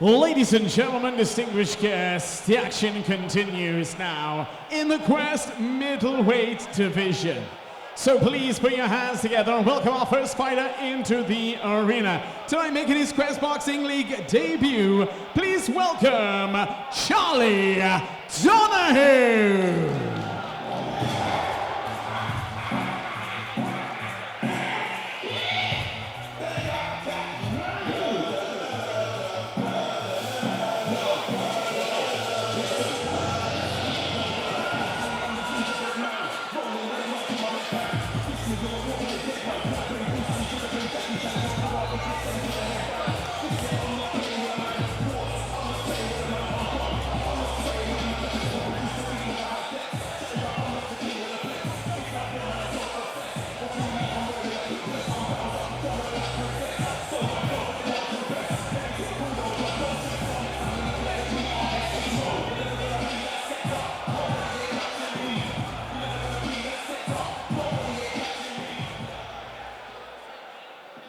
Ladies and gentlemen, distinguished guests, the action continues now in the Quest Middleweight division. So please put your hands together and welcome our first fighter into the arena. Tonight making his Quest Boxing League debut, please welcome Charlie Donoghue.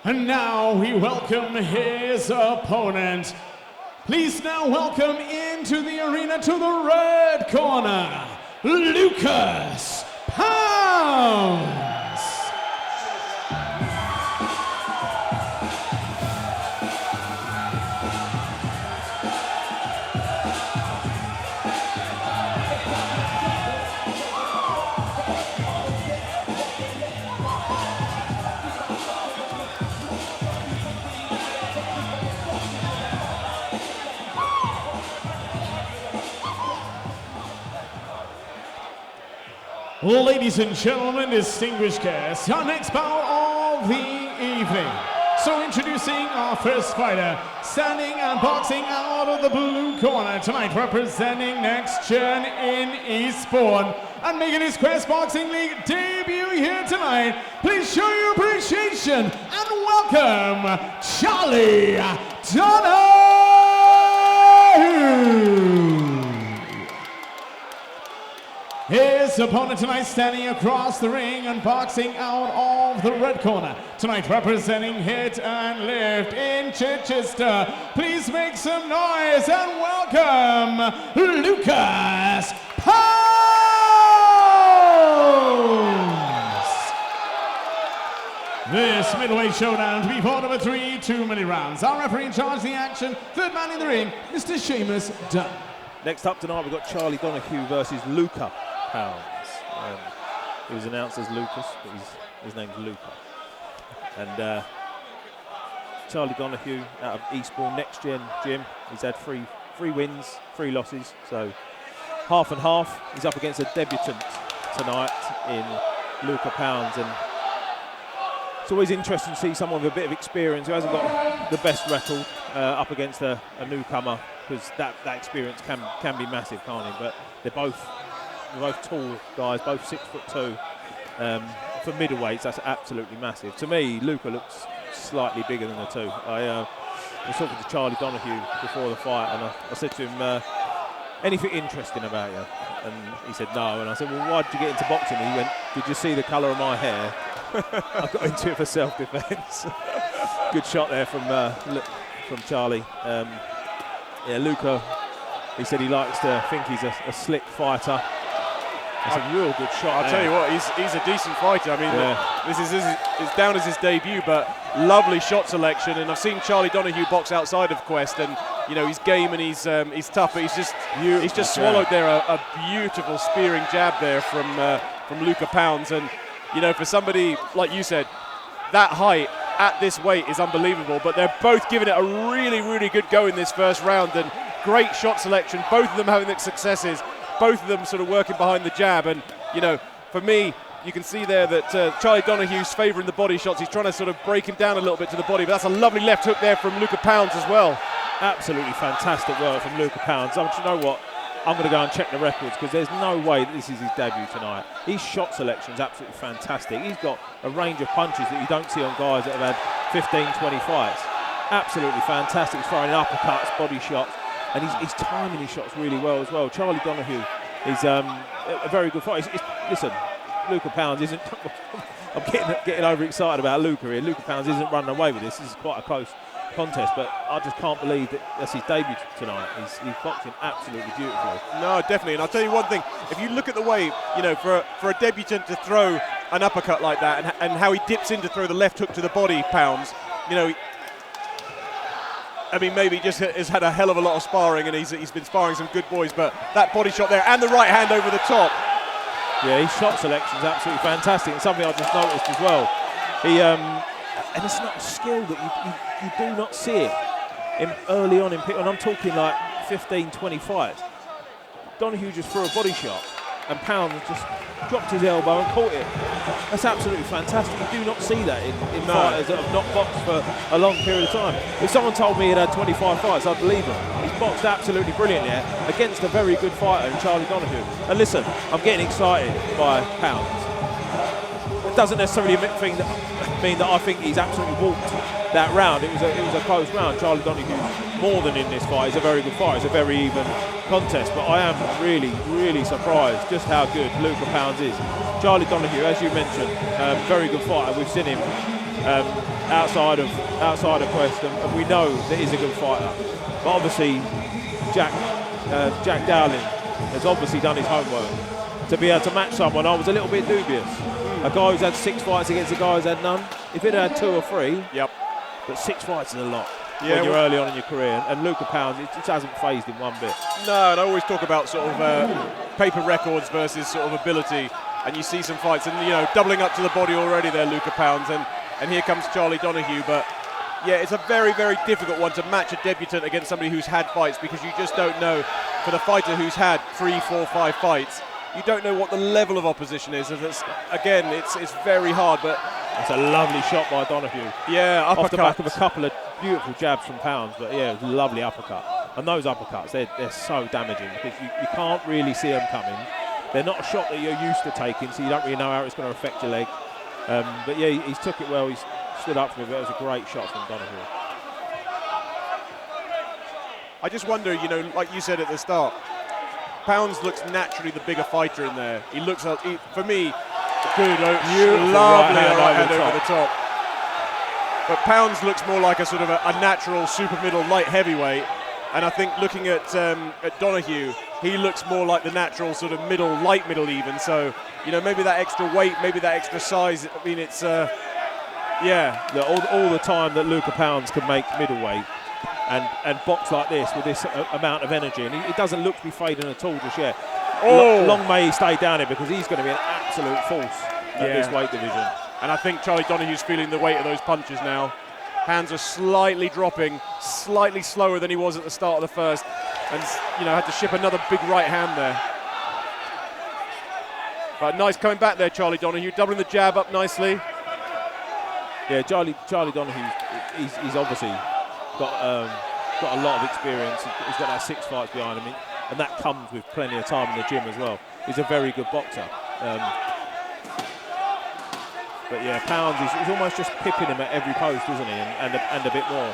And now we welcome his opponent. Please now welcome into the arena to the red corner, Lucas Pounds. Ladies and gentlemen, distinguished guests, our next bout of the evening. So introducing our first fighter, standing and boxing out of the blue corner tonight, representing Next Gen in Eastbourne and making his Quest Boxing League debut here tonight. Please show your appreciation and welcome Charlie Donoghue. His opponent tonight standing across the ring and boxing out of the red corner. Tonight representing Hit and Lift in Chichester. Please make some noise and welcome Lucas Pounds. This middleweight showdown to be fought over 3 2-minute rounds. Our referee in charge of the action, third man in the ring, Mr. Seamus Dunn. Next up tonight we've got Charlie Donoghue versus Luca Pounds. He was announced as Lucas, but his name's Luca. And Charlie Donoghue out of Eastbourne Next Gen Gym. He's had three wins, 3 losses, so half and half. He's up against a debutant tonight in Luca Pounds, and it's always interesting to see someone with a bit of experience who hasn't got the best record up against a newcomer, because that experience can be massive, can't it? But they're both tall guys, both 6'2". For middleweights, that's absolutely massive. To me, Luca looks slightly bigger than the two. I was talking to Charlie Donoghue before the fight, and I said to him, anything interesting about you? And he said no. And I said, well, why did you get into boxing? And he went, did you see the colour of my hair? I got into it for self-defence. Good shot there from Charlie. Yeah, Luca, he said he likes to think he's a slick fighter. It's a real good shot. I'll tell you what, he's a decent fighter. I mean, this is down as his debut, but lovely shot selection. And I've seen Charlie Donoghue box outside of Quest, and you know, he's game and he's tough, but he's just swallowed there a beautiful spearing jab there from Luca Pounds. And you know, for somebody like you said, that height at this weight is unbelievable. But they're both giving it a really, really good go in this first round, and great shot selection. Both of them having the successes. Both of them sort of working behind the jab, and you know, for me, you can see there that Charlie Donoghue's favouring the body shots. He's trying to sort of break him down a little bit to the body, but that's a lovely left hook there from Luca Pounds as well. Absolutely fantastic work from Luca Pounds. You know what? I'm going to go and check the records, because there's no way that this is his debut tonight. His shot selection is absolutely fantastic. He's got a range of punches that you don't see on guys that have had 15, 20 fights. Absolutely fantastic. He's throwing uppercuts, body shots. And he's timing his shots really well as well. Charlie Donoghue is a very good fighter. Listen, Luca Pounds isn't... I'm getting overexcited about Luca here. Luca Pounds isn't running away with this. This is quite a contest, but I just can't believe that that's his debut tonight. He's boxing absolutely beautifully. No, definitely. And I'll tell you one thing: if you look at the way, you know, for a debutant to throw an uppercut like that, and how he dips in to throw the left hook to the body, Pounds, you know. I mean, maybe he just has had a hell of a lot of sparring, and he's been sparring some good boys. But that body shot there, and the right hand over the top. Yeah, his shot selection is absolutely fantastic, and something I just noticed as well. And it's not a skill that you do not see it early on in and I'm talking like 15, 20 fights. Donoghue just threw a body shot, and Pounds just dropped his elbow and caught it. That's absolutely fantastic. You do not see that in fighters that have not boxed for a long period of time. If someone told me he'd had 25 fights, I'd believe him. He's boxed absolutely brilliantly against a very good fighter in Charlie Donoghue. And listen, I'm getting excited by Pounds. It doesn't necessarily mean that I think he's absolutely walked that round. It was a close round. Charlie Donoghue, more than in this fight, is a very good fight. It's a very even contest, but I am really, really surprised just how good Luca Pounds is. Charlie Donoghue, as you mentioned, very good fighter. We've seen him outside of Quest, and we know that he's a good fighter. But obviously, Jack Dowling has obviously done his homework to be able to match someone. I was a little bit dubious. A guy who's had 6 fights against a guy who's had none. If he'd had 2 or 3, yep. But 6 fights is a lot when you're early on in your career. And Luca Pounds, it just hasn't phased him one bit. No, and I always talk about sort of paper records versus sort of ability. And you see some fights, and you know, doubling up to the body already there, Luca Pounds, and here comes Charlie Donoghue. But yeah, it's a very, very difficult one to match a debutant against somebody who's had fights, because you just don't know. For the fighter who's had 3, 4, 5 fights, you don't know what the level of opposition is. And it's very hard. But it's a lovely shot by Donoghue. Yeah, uppercut. Off the back of a couple of beautiful jabs from Pounds, but yeah, it was a lovely uppercut. And those uppercuts, they're so damaging, because you can't really see them coming. They're not a shot that you're used to taking, so you don't really know how it's going to affect your leg. But yeah, he's took it well. He's stood up for it. It was a great shot from Donoghue. I just wonder, you know, like you said at the start, Pounds looks naturally the bigger fighter in there. He looks, for me, good, lovely right hand over the top. But Pounds looks more like a sort of a natural super middle light heavyweight. And I think looking at Donoghue, he looks more like the natural sort of light middle even. So, you know, maybe that extra weight, maybe that extra size. I mean, it's, yeah. All the time that Luca Pounds can make middleweight and box like this with this amount of energy. And it doesn't look to be fading at all just yet. Oh. Long may he stay down here, because he's going to be an absolute force at this weight division. And I think Charlie Donoghue's feeling the weight of those punches now. Hands are slightly dropping, slightly slower than he was at the start of the first, and you know, had to ship another big right hand there. But nice coming back there, Charlie Donoghue, doubling the jab up nicely. Yeah, Charlie Donoghue, he's obviously got a lot of experience. He's got that 6 fights behind him, and that comes with plenty of time in the gym as well. He's a very good boxer. But yeah, Pounds, he's almost just pipping him at every post, isn't he? And a bit more.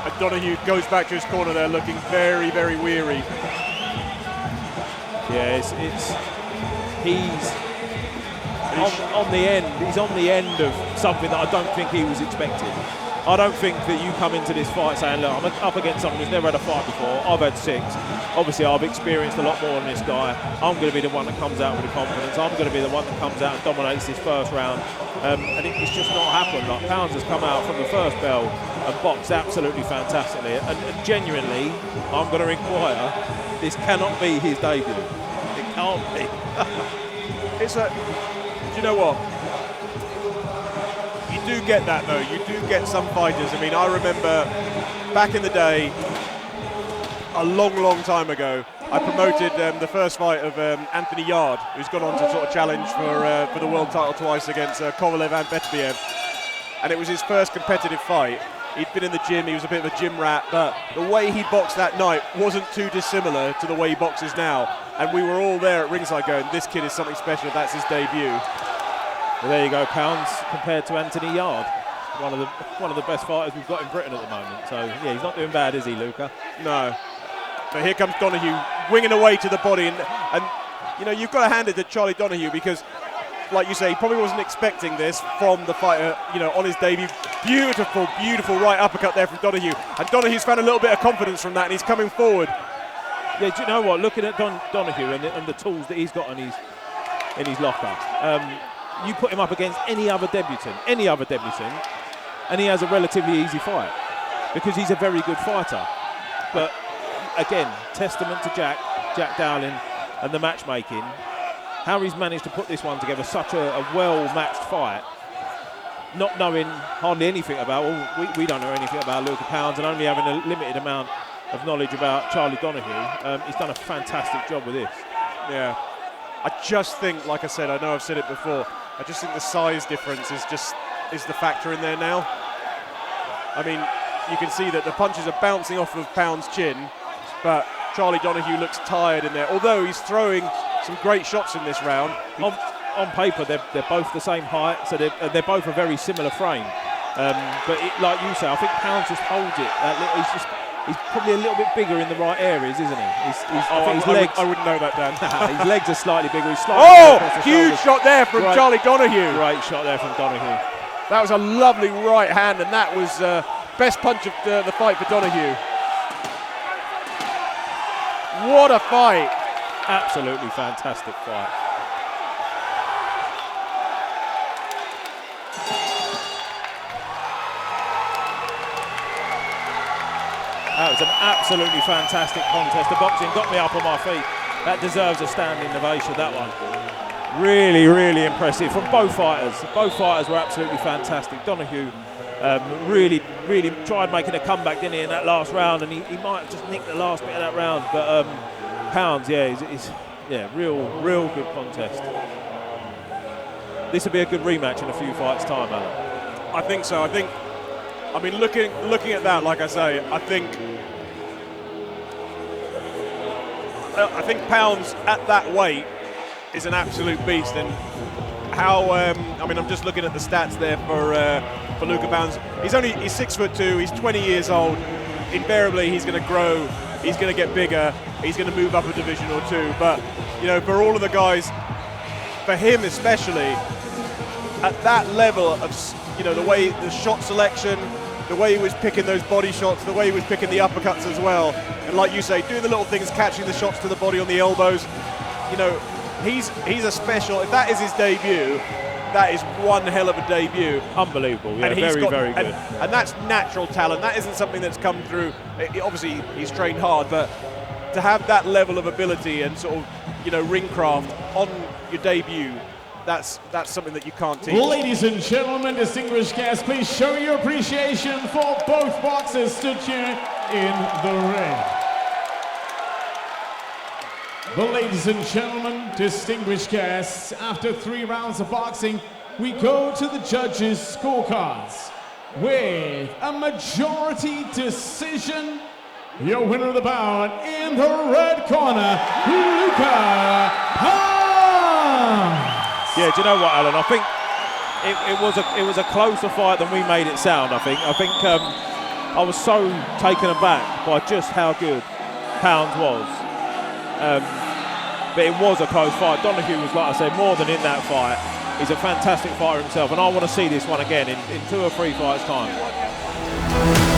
And Donoghue goes back to his corner there, looking very, very weary. Yeah, he's on the end. He's on the end of something that I don't think he was expecting. I don't think that you come into this fight saying, look, I'm up against someone who's never had a fight before. I've had 6. Obviously, I've experienced a lot more than this guy. I'm going to be the one that comes out with the confidence. I'm going to be the one that comes out and dominates this first round. And it's just not happened. Like, Pounds has come out from the first bell and boxed absolutely fantastically. And genuinely, I'm going to inquire, this cannot be his debut. It can't be. Do you know what? You do get that though. You do get some fighters. I mean, I remember back in the day, a long time ago, I promoted the first fight of Anthony Yard, who's gone on to sort of challenge for the world title twice against Kovalev and Beterbiev. And it was his first competitive fight. He'd been in the gym, he was a bit of a gym rat, but the way he boxed that night wasn't too dissimilar to the way he boxes now. And we were all there at ringside going, this kid is something special, that's his debut. Well, there you go, Pounds compared to Anthony Yard, one of the best fighters we've got in Britain at the moment. So yeah, he's not doing bad, is he, Luca? No. But here comes Donoghue, winging away to the body, and you know, you've got to hand it to Charlie Donoghue because, like you say, he probably wasn't expecting this from the fighter, you know, on his debut. Beautiful, beautiful right uppercut there from Donoghue. And Donoghue's found a little bit of confidence from that, and he's coming forward. Yeah, do you know what? Looking at Donoghue and the tools that he's got in his locker, you put him up against any other debutant, and he has a relatively easy fight because he's a very good fighter. But again, testament to Jack Dowling and the matchmaking. How he's managed to put this one together, such a well-matched fight, not knowing hardly anything about, well, we don't know anything about Luca Pounds, and only having a limited amount of knowledge about Charlie Donoghue. He's done a fantastic job with this. Yeah. I just think, like I said, I know I've said it before, I just think the size difference is the factor in there now. I mean, you can see that the punches are bouncing off of Pounds' chin, but Charlie Donoghue looks tired in there, although he's throwing some great shots in this round. On paper, they're both the same height, so they're both a very similar frame. But like you say, I think Pounds just holds it. He's probably a little bit bigger in the right areas, isn't he? I wouldn't know that, Dan. His legs are slightly bigger. He's slightly huge shot there from Charlie Donoghue. Great shot there from Donoghue. That was a lovely right hand, and that was best punch of the fight for Donoghue. What a fight. Absolutely fantastic fight. That was an absolutely fantastic contest. The boxing got me up on my feet. That deserves a standing ovation, that one. Really, really impressive from both fighters. Both fighters were absolutely fantastic. Donoghue really tried making a comeback, didn't he, in that last round, and he might have just nicked the last bit of that round, but Pounds, real good contest. This will be a good rematch in a few fights' time, Alan. I think so. I mean, looking at that, like I say, I think Pounds at that weight is an absolute beast, and how I mean, I'm just looking at the stats there for Luca Pounds. He's 6'2", he's 20 years old. Invariably, he's going to grow. He's going to get bigger. He's going to move up a division or two. But, you know, for all of the guys, for him especially, at that level of, you know, the way the shot selection, the way he was picking those body shots, the way he was picking the uppercuts as well. And like you say, doing the little things, catching the shots to the body on the elbows. You know, he's a special. If that is his debut, that is one hell of a debut. Unbelievable, yeah, and very good. And that's natural talent. That isn't something that's come through. Obviously, he's trained hard, but to have that level of ability and sort of, you know, ring craft on your debut, that's something that you can't teach. Ladies and gentlemen, distinguished guests, please show your appreciation for both boxers stood here in the ring. But ladies and gentlemen, distinguished guests, after 3 rounds of boxing, we go to the judges' scorecards with a majority decision. Your winner of the bout in the red corner, Luca Pounds. Yeah, do you know what, Alan? I think it was a closer fight than we made it sound. I think I was so taken aback by just how good Pounds was. But it was a close fight. Donoghue was, like I said, more than in that fight. He's a fantastic fighter himself, and I want to see this one again in 2 or 3 fights' time.